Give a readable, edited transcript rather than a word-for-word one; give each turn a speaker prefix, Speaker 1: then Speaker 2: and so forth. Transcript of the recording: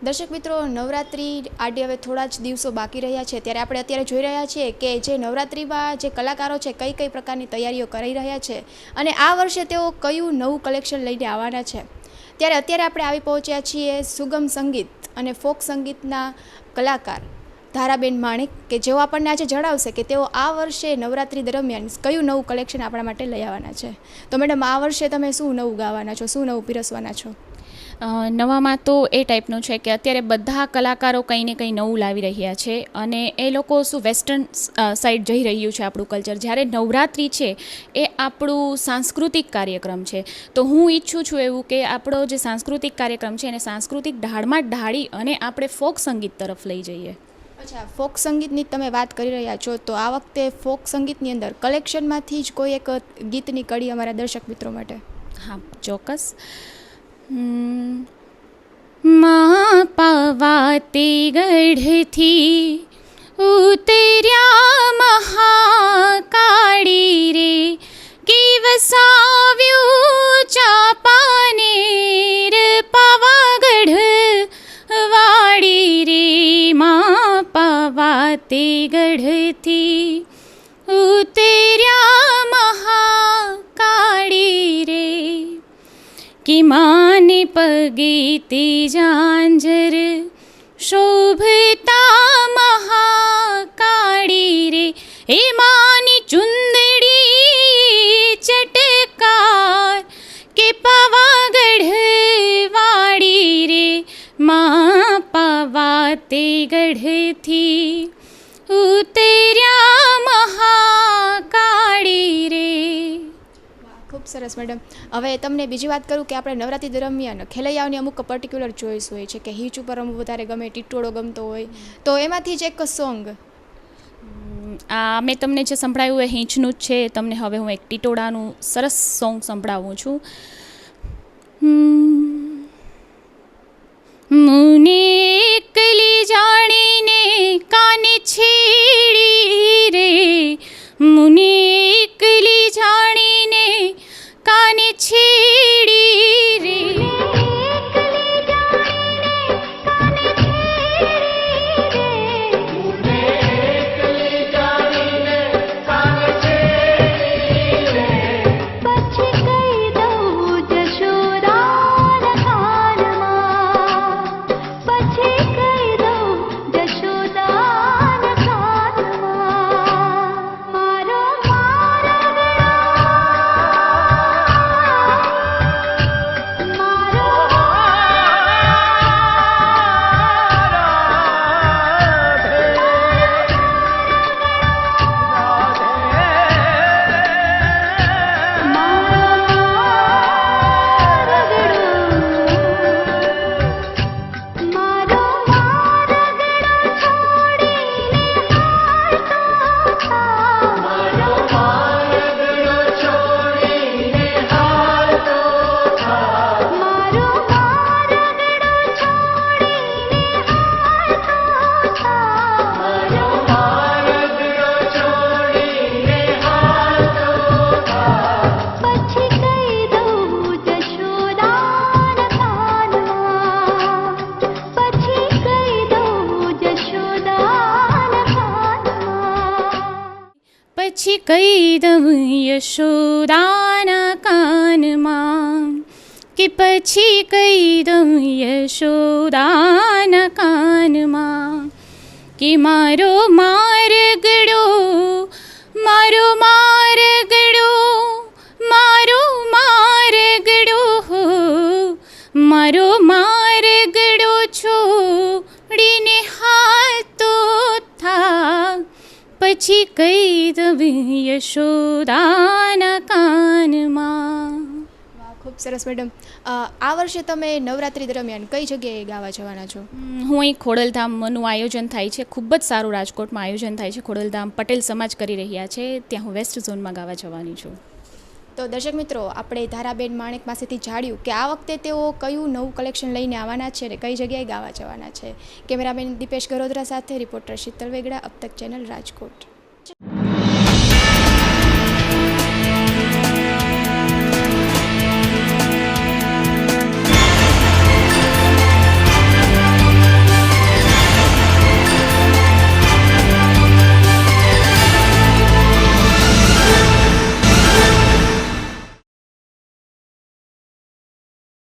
Speaker 1: દર્શક મિત્રો, નવરાત્રિ આડે હવે થોડા જ દિવસો બાકી રહ્યા છે, ત્યારે આપણે અત્યારે જોઈ રહ્યા છીએ કે જે નવરાત્રિમાં જે કલાકારો છે કઈ કઈ પ્રકારની તૈયારીઓ કરી રહ્યા છે અને આ વર્ષે તેઓ કયું નવું કલેક્શન લઈને આવવાના છે। ત્યારે અત્યારે આપણે આવી પહોંચ્યા છીએ સુગમ સંગીત અને ફોક સંગીતના કલાકાર ધારાબેન માણેક કે જેઓ આપણને આજે જણાવશે કે તેઓ આ વર્ષે નવરાત્રિ દરમિયાન કયું નવું કલેક્શન આપણા માટે લઈ આવવાના છે। તો મેડમ, આ વર્ષે તમે શું નવું ગાવાના છો, શું નવું પીરસવાના છો?
Speaker 2: નવામાં તો એ ટાઈપનું છે કે અત્યારે બધા કલાકારો કંઈ ને કંઈ નવું લાવી રહ્યા છે અને એ લોકો શું વેસ્ટર્ન સાઈડ જઈ રહ્યું છે આપણું કલ્ચર, જ્યારે નવરાત્રિ છે એ આપણું સાંસ્કૃતિક કાર્યક્રમ છે। તો હું ઈચ્છું છું એવું કે આપણો જે સાંસ્કૃતિક કાર્યક્રમ છે એને સાંસ્કૃતિક ઢાળમાં ઢાળી અને આપણે ફોક સંગીત તરફ લઈ જઈએ।
Speaker 1: અચ્છા, ફોક સંગીતની તમે વાત કરી રહ્યા છો, તો આ વખતે ફોક સંગીતની અંદર કલેક્શનમાંથી જ કોઈ એક ગીતની કડી અમારા દર્શક મિત્રો માટે?
Speaker 2: હા, ચોક્કસ। माँ पावाती गढ़थी उतर्या महाकाળી रे કેવસાવ્યું ચાપાનેર પાવાગઢ વાડી રે માँ પાવાતી ગઢથી ઉતર્યા મહાકાળી રે कि माने पगीती जांजर शोभता महाकाળી रे हे मानी चुंदड़ी चटकार के पावागढ़ वाड़ी रे माँ पावाते गढ़ थी उतर्या महाकाળી रे।
Speaker 1: ખૂબ સરસ મેડમ। હવે તમને બીજી વાત કરું કે આપણે નવરાત્રિ દરમિયાન ખેલૈયાઓની અમુક પર્ટિક્યુલર ચોઈસ હોય છે કે હિંચ ઉપર રમવું વધારે ગમે, ટીટોળો ગમતો હોય, તો એમાંથી જ એક સોંગ
Speaker 2: આ મેં તમને જે સંભળાયું એ હિંચનું જ છે। તમને હવે હું એક ટીટોળાનું સરસ સોંગ સંભળાવું છું। મુને એકલી જાણીને કાને છેડી રે, મુને એકલી જાણીને કાને છેડી રે, પછી કહી દઉં યશોદાના કાનમાં, કે પછી કહી દઉં યશોદાના કાનમાં કે મારો મારગડો, મારો મારગડો, મારો મારગડો, મારો મારગડો છોડીને હાલતો થા, પછી કહી દઉં યશોદાના કાનમાં।
Speaker 1: ખૂબ સરસ મેડમ। આ વર્ષે તમે નવરાત્રિ દરમિયાન કઈ જગ્યાએ ગાવા જવાના છો?
Speaker 2: હું અહીં ખોડલધામનું આયોજન થાય છે, ખૂબ જ સારું રાજકોટમાં આયોજન થાય છે। ખોડલધામ પટેલ સમાજ કરી રહ્યા છે, ત્યાં હું વેસ્ટ ઝોનમાં ગાવા જવાની છું।
Speaker 1: તો દર્શક મિત્રો, આપણે ધારાબેન માણેક પાસેથી જાણ્યું કે આ વખતે તેઓ કયું નવું કલેક્શન લઈને આવવાના છે અને કઈ જગ્યાએ ગાવા જવાના છે। કેમેરામેન દીપેશ ગરોદરા સાથે રિપોર્ટર શીતલ વેગડા, અબ તક ચેનલ, રાજકોટ।